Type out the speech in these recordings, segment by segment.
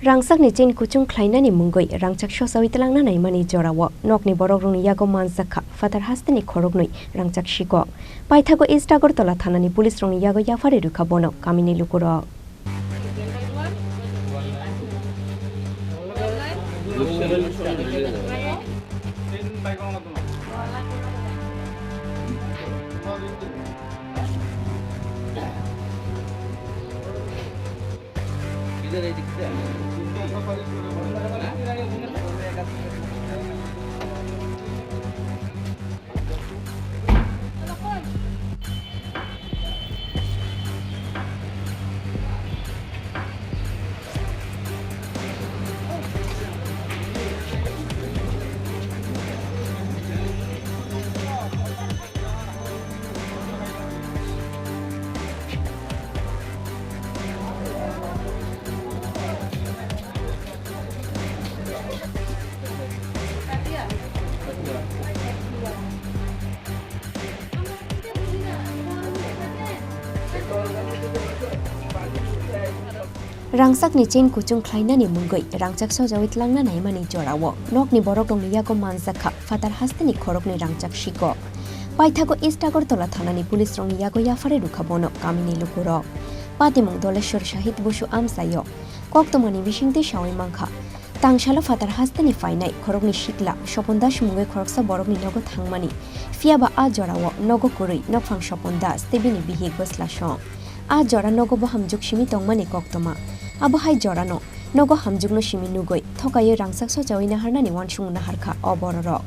Rangchak ni chain kuchung khlainani mungoi Rangchak shosawi telangna naimani jorawo nokni borogrungni Yago Manjakha Phatar Hasteni Khoroknwi Rangchak Sikok paithago Istagor tola thanani police rongni Yago yafare rukha bono Kamini Lukurokni Rangchak ni chain kuchung khlainani mungoi Rangchak sojawi telangna naimani jorawo nokni borogrungni Yago Manjakha Phatar Hasteni Khoroknwi Rangchak Sikok paithago Istagor tola thanani police rongni Yago yafare rukha bono Kamini Lukurokni patimung doleshwar shahid bushu amsayo koktomani bishingte shawai mangkha Tangsalo Phatar Hasteni fainai Khorokni shikla sopondas mungoi khoroksa borokni nogo thangmani fiaba a jorawo nogo kurui nokphang sopondas tebini bihi gosla shong a jora nogo bo hamjuk shimi tongmani koktoma abo hai jorano nogo hamjugno shimi nugoi thokaye Rangchak sojawi naharnani wansung naharkha obororok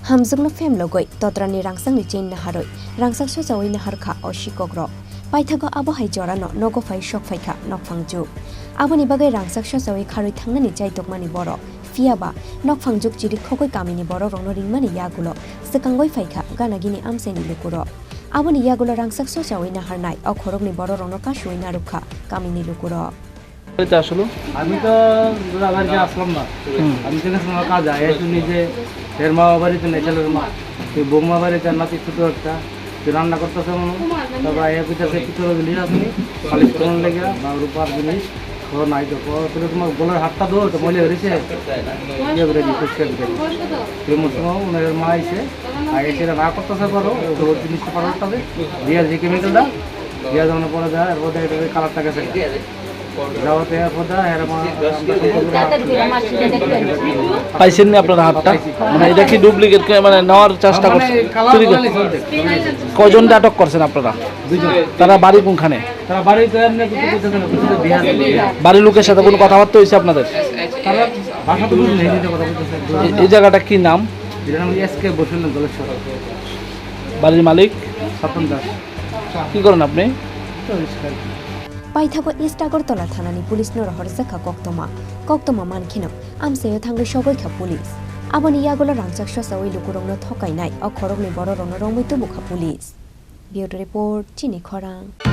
hamjugno fem logoi totrani Rangchak ni chain naharoi Rangchak sojawi naharkha o Sikok paithago abo hai jorano nogo phai shok phaikha nokphangjuk aboni bagai Rangchak sojawi kharoi thangnani chaitokmani borok fiaba nokphangjuk jiri khogoi Kamini borok rongno ringmani yagulo sekangoi phaikha ganagini amseni Lukurokni aboni yagulo Rangchak sojawi naharnai o Khorokni borok rongno kashuoi narukha Kamini Lukurokni আমি তো বাড়িতে আসলাম না আমি থেকে সময় কাজ আয় শুনি যে ফের মা বাড়িতে নেই ছেলের মা তুই বৌমা বাড়িতে নাতি ছোট একটা তুই রান্না করতেছে মনে তারপর আয়া পিঠাছে পিঠের জিনিস আসনি খালি ফোন লেগে বা রূপার জিনিস খবর নাই তো তোমার গলার হাতটা দো তো মলে হয়েছে ইয়ে করে দিই পরিষ্কার করে তুই মোর সময় ওনার মা এসে আগে সেটা না করতেছে পারো ওই জিনিসটা পাল্টাবে দিয়া যে কেমিক্যালটা দিয়া যখন পরে যায় এরপর এটা কালারটা গেছে পাইছেন না আপনারা হাতটা মানে এটা কি ডুপ্লিকেট মানে নেওয়ার চেষ্টা করছেন কয়জন আটক করছেন আপনারা তারা বাড়ি কোনখানে বাড়ির লোকের সাথে কোনো কথাবার্তা হয়েছে আপনাদের এই জায়গাটা কি নাম বাড়ির মালিক কি করেন আপনি paithago Istagor tola thanani police no Rangchak koktoma mankhino amsayo thangai sogoi kha police aboni yagulo Rangchak sojawi Lukurokno thokainai o Khorokni borok rongno rongmoi tubu kha police Bureau report Chini Khorang